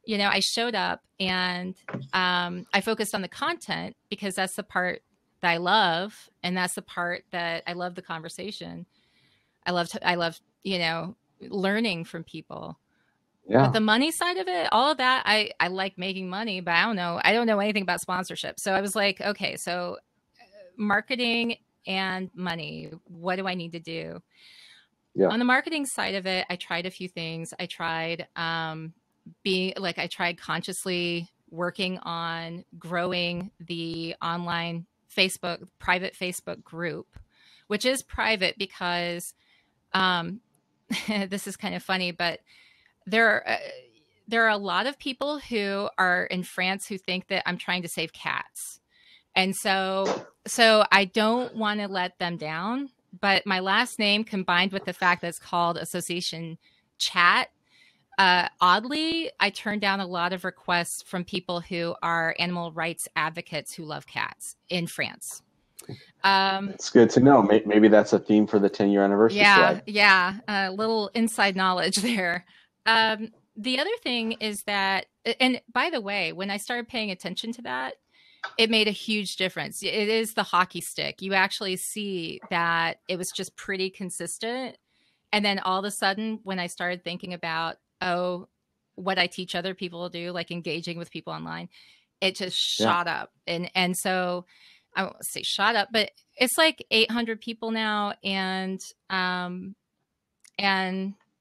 B: I showed up and I focused on the content because that's the part that I love, and that's the part that I love the conversation. I love learning from people. Yeah. But the money side of it, all of that, I like making money, but I don't know anything about sponsorship. So I was like, okay, so marketing and money, what do I need to do? Yeah. On the marketing side of it, I tried a few things. I tried I tried consciously working on growing the online private Facebook group, which is private because this is kind of funny, but there are a lot of people who are in France who think that I'm trying to save cats. And so I don't want to let them down, but my last name combined with the fact that it's called Association Chat, oddly, I turned down a lot of requests from people who are animal rights advocates who love cats in France.
A: It's good to know. Maybe that's a theme for the 10-year anniversary.
B: Yeah. A little inside knowledge there. The other thing is that, and by the way, when I started paying attention to that, it made a huge difference. It is the hockey stick. You actually see that it was just pretty consistent. And then all of a sudden, when I started thinking about, what I teach other people to do, like engaging with people online, it just shot up. And so I won't say shot up, but it's like 800 people now. And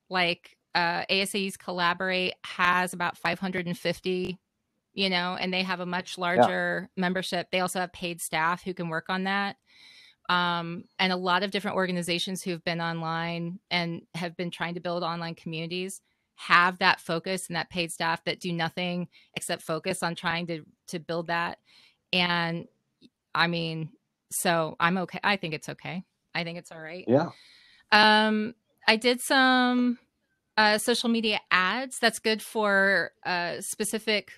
B: like ASAE's Collaborate has about 550, and they have a much larger membership. They also have paid staff who can work on that. and a lot of different organizations who've been online and have been trying to build online communities have that focus and that paid staff that do nothing except focus on trying to build that. And I mean, so I'm okay. I think it's okay. I think it's all right.
A: Yeah.
B: I did some social media ads. That's good for specific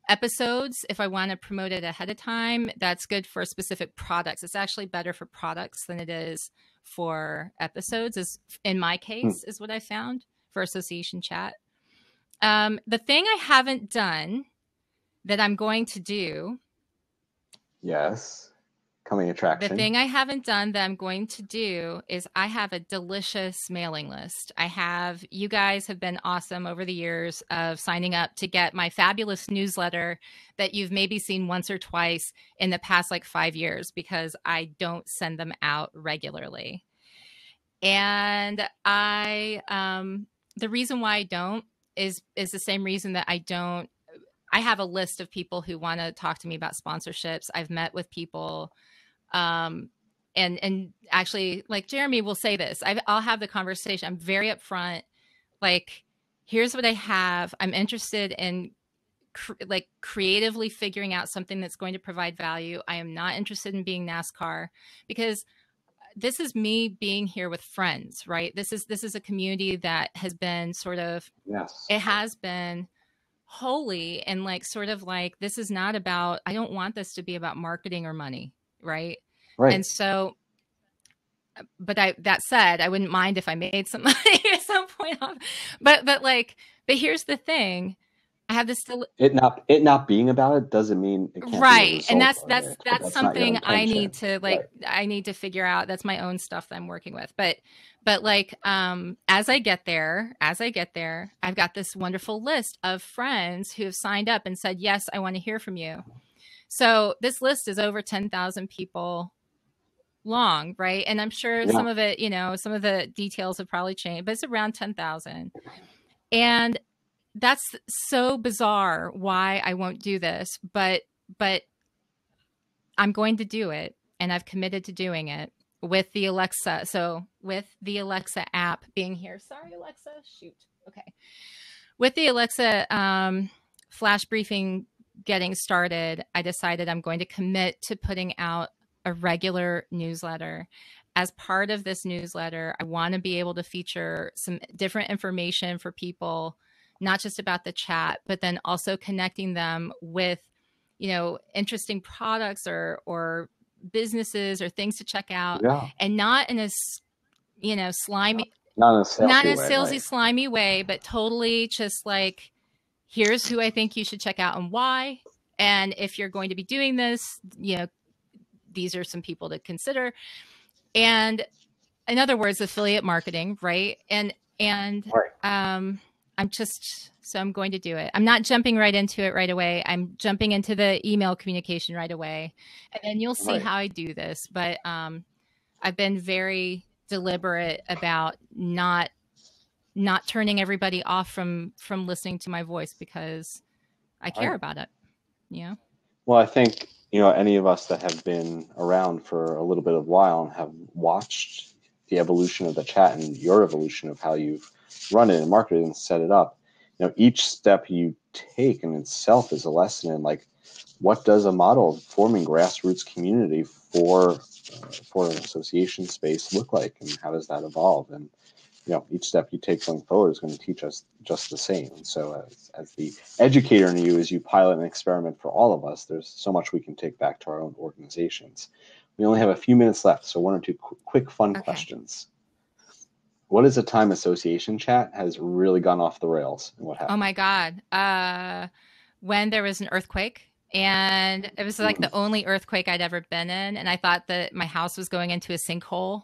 B: episodes. If I want to promote it ahead of time, that's good for specific products. It's actually better for products than it is for episodes, is in my case, is what I found for association chat. The thing I haven't done that I'm going to do.
A: Yes. Coming attraction.
B: The thing I haven't done that I'm going to do is I have a delicious mailing list. You guys have been awesome over the years of signing up to get my fabulous newsletter that you've maybe seen once or twice in the past like 5 years, because I don't send them out regularly. And the reason why I don't is the same reason that I have a list of people who want to talk to me about sponsorships. I've met with people. And actually, like Jeremy will say this, I'll have the conversation. I'm very upfront. Like, here's what I have. I'm interested in creatively figuring out something that's going to provide value. I am not interested in being NASCAR, because this is me being here with friends, right? This is a community that has been sort of, it has been holy, and like sort of like, this is not about, I don't want this to be about marketing or money. Right. And so, but that said, I wouldn't mind if I made some money at some point off. But here's the thing. I have this it
A: not being about it doesn't mean it can't
B: right.
A: Be
B: and that's something I need to I need to figure out. That's my own stuff that I'm working with. But like, as I get there, I've got this wonderful list of friends who have signed up and said, yes, I want to hear from you. So this list is over 10,000 people long, right? And I'm sure some of it, some of the details have probably changed, but it's around 10,000. And that's so bizarre why I won't do this, but I'm going to do it, and I've committed to doing it with the Alexa. So with the Alexa app being here. Sorry, Alexa. Shoot. Okay. With the Alexa flash briefing getting started, I decided I'm going to commit to putting out a regular newsletter. As part of this newsletter, I want to be able to feature some different information for people, not just about the chat, but then also connecting them with, interesting products or businesses or things to check out, and not in a, slimy, not in a salesy, slimy way, but totally just like, here's who I think you should check out and why. And if you're going to be doing this, these are some people to consider. And in other words, affiliate marketing, right? And I'm going to do it. I'm not jumping right into it right away. I'm jumping into the email communication right away. And then you'll see how I do this. But I've been very deliberate about not turning everybody off from listening to my voice, because I care about it.
A: Well, I think, any of us that have been around for a little bit of a while and have watched the evolution of the chat and your evolution of how you've run it and marketed and set it up, each step you take in itself is a lesson in, like, what does a model of forming grassroots community for an association space look like, and how does that evolve? And each step you take going forward is going to teach us just the same. And so as the educator in you, as you pilot and experiment for all of us, there's so much we can take back to our own organizations. We only have a few minutes left, so one or two quick fun questions. What is a time association chat has really gone off the rails, and what happened?
B: Oh my God. When there was an earthquake, and it was like the only earthquake I'd ever been in, and I thought that my house was going into a sinkhole.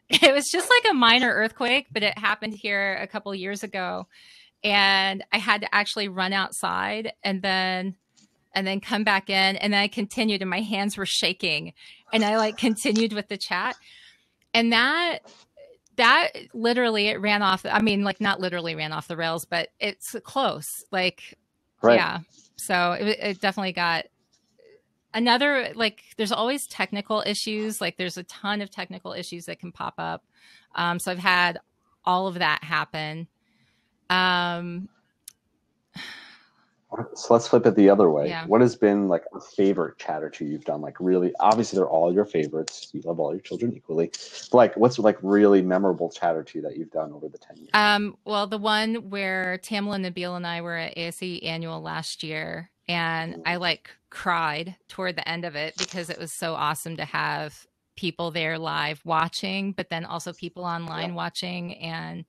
B: It was just like a minor earthquake, but it happened here a couple of years ago. And I had to actually run outside and then come back in. And then I continued, and my hands were shaking, and I continued with the chat. And that literally, it ran off. I mean, not literally ran off the rails, but it's close. Yeah. So it definitely got another, like, there's always technical issues. Like, there's a ton of technical issues that can pop up. So I've had all of that happen.
A: So let's flip it the other way.
B: Yeah.
A: What has been like a favorite chat or two you've done? Like, really, obviously they're all your favorites. You love all your children equally. But like, what's like really memorable chat or two that you've done over the 10 years?
B: Well, the one where Tamala, Nabil, and I were at ASAE annual last year, and I like cried toward the end of it because it was so awesome to have people there live watching, but then also people online watching, and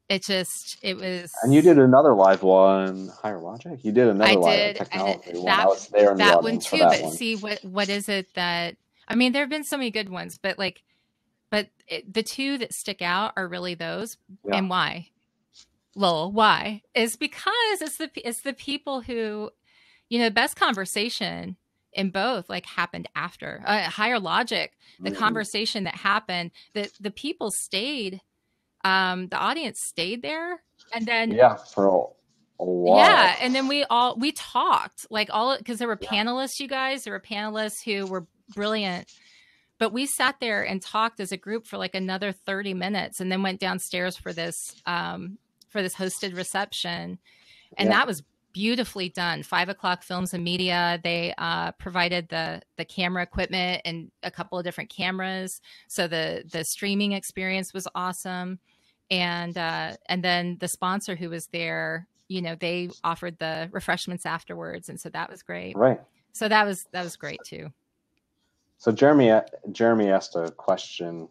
B: it was.
A: And you did another live one, Higher Logic. You did another live technology one. I was there in the
B: that one
A: audience
B: too.
A: for that
B: But
A: one.
B: see, what is it that? I mean, there have been so many good ones, but like, the two that stick out are really those.
A: Yeah.
B: And why? Lowell, why? Is because it's the people who, you know, best conversation in both like happened after Higher Logic. The conversation that happened, the people stayed. The audience stayed there, and then
A: for a while.
B: Yeah, and then we talked like all, because there were panelists. You guys, there were panelists who were brilliant, but we sat there and talked as a group for like another 30 minutes, and then went downstairs for this hosted reception, and that was beautifully done. 5 o'clock Films and Media, they provided the camera equipment and a couple of different cameras, so the streaming experience was awesome. And then the sponsor who was there, you know, they offered the refreshments afterwards, and so that was great.
A: Right.
B: So that was great too.
A: So Jeremy asked a question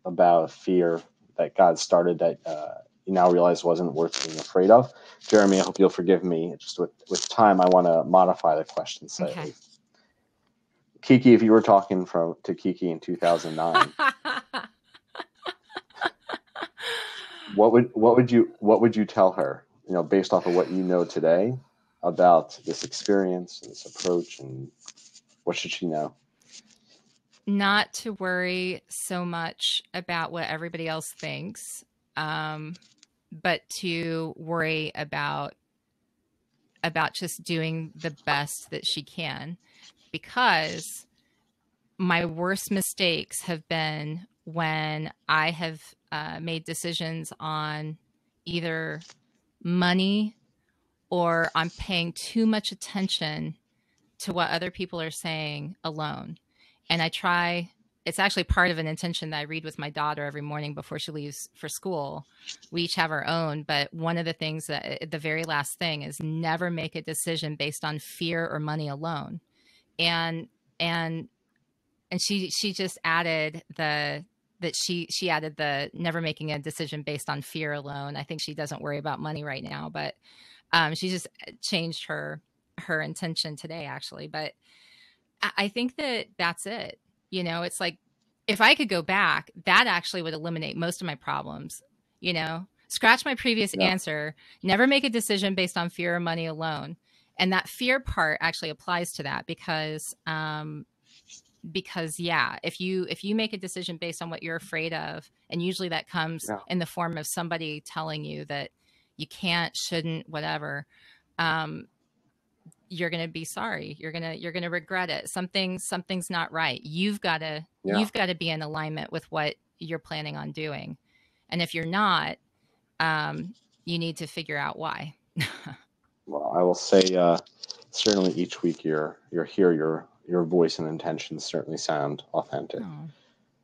A: about fear that God started that you now realize wasn't worth being afraid of. Jeremy, I hope you'll forgive me. Just with time, I want to modify the question slightly. Okay. KiKi, if you were talking to KiKi in 2009, what would you tell her? You know, based off of what you know today about this experience and this approach, and what should she know?
B: Not to worry so much about what everybody else thinks, but to worry about just doing the best that she can, because my worst mistakes have been when I have made decisions on either money or I'm paying too much attention to what other people are saying alone. And it's actually part of an intention that I read with my daughter every morning before she leaves for school. We each have our own, but one of the things the very last thing is never make a decision based on fear or money alone. And she just added she added the never making a decision based on fear alone. I think she doesn't worry about money right now, but she just changed her intention today, actually. But I think that's it. You know, it's like, if I could go back, that actually would eliminate most of my problems. You know, scratch my previous answer, never make a decision based on fear or money alone. And that fear part actually applies to that, because if you make a decision based on what you're afraid of, and usually that comes in the form of somebody telling you that you can't, shouldn't, whatever, you're going to be sorry. You're going to regret it. Something's not right. You've got to be in alignment with what you're planning on doing. And if you're not, you need to figure out why.
A: Well, I will say, certainly each week your voice and intentions certainly sound authentic. Oh.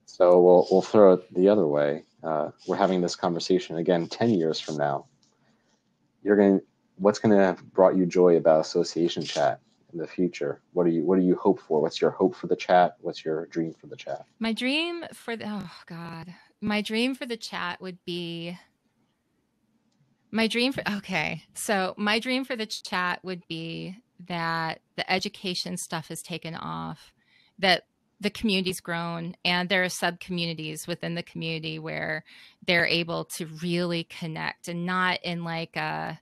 A: So we'll throw it the other way. We're having this conversation again 10 years from now. What's going to have brought you joy about Association Chat in the future? What do you hope for? What's your hope for the chat? What's your dream for the chat?
B: My dream for the chat would be my dream for the chat would be that the education stuff has taken off, that the community's grown, and there are sub-communities within the community where they're able to really connect, and not in like in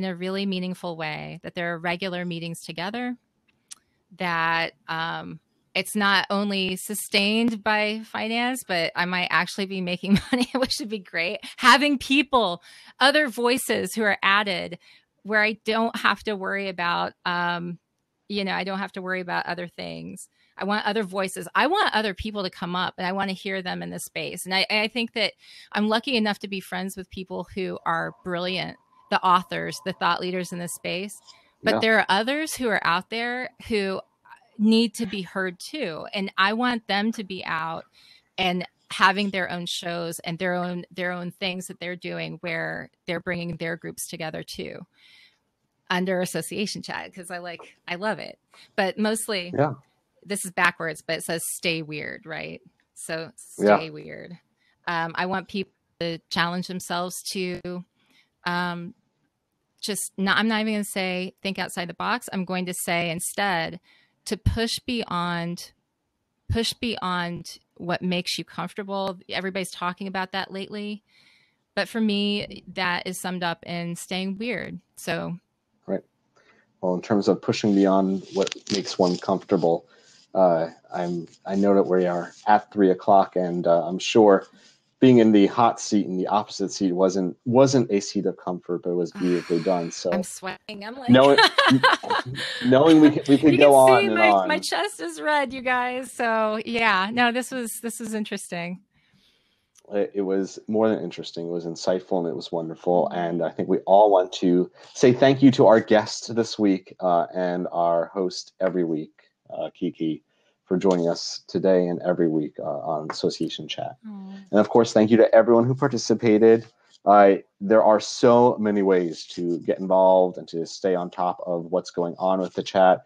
B: a really meaningful way, that there are regular meetings together, that it's not only sustained by finance, but I might actually be making money, which would be great. Having people, other voices who are added, where I don't have to worry about, I don't have to worry about other things. I want other voices. I want other people to come up, and I want to hear them in this space. And I think that I'm lucky enough to be friends with people who are brilliant, the authors, the thought leaders in this space. But there are others who are out there who need to be heard too. And I want them to be out and having their own shows and their own things that they're doing where they're bringing their groups together too under association chat, because I love it. But mostly this is backwards, but it says stay weird, right? So stay weird. I want people to challenge themselves to I'm not even going to say think outside the box. I'm going to say instead to push beyond what makes you comfortable. Everybody's talking about that lately. But for me, that is summed up in staying weird. So,
A: right. Well, in terms of pushing beyond what makes one comfortable, I know that we are at 3:00, and I'm sure being in the hot seat in the opposite seat wasn't a seat of comfort, but it was beautifully done. So
B: I'm sweating. I'm like
A: knowing we could go on and on.
B: My chest is red, you guys. So yeah, no, this was interesting.
A: It was more than interesting. It was insightful and it was wonderful. And I think we all want to say thank you to our guests this week and our host every week, KiKi, for joining us today and every week on Association Chat. And of course, thank you to everyone who participated. There are so many ways to get involved and to stay on top of what's going on with the chat.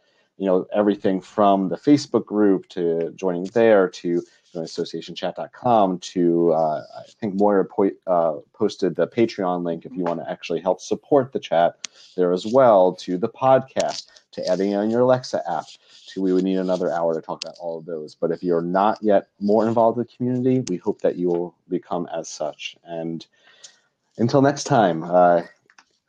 A: Everything from the Facebook group to joining there to associationchat.com to I think Moira posted the Patreon link if you want to actually help support the chat there as well, to the podcast, to adding on your Alexa app. We would need another hour to talk about all of those. But if you're not yet more involved with the community, we hope that you will become as such. And until next time, I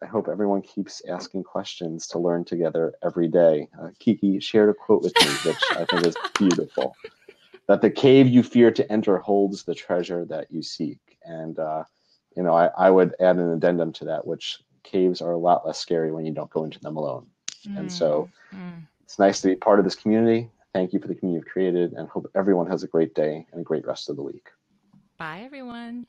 A: hope everyone keeps asking questions to learn together every day. KiKi shared a quote with me, which I think is beautiful. That the cave you fear to enter holds the treasure that you seek. And, I would add an addendum to that, which caves are a lot less scary when you don't go into them alone. And so it's nice to be part of this community. Thank you for the community you've created, and hope everyone has a great day and a great rest of the week.
B: Bye, everyone.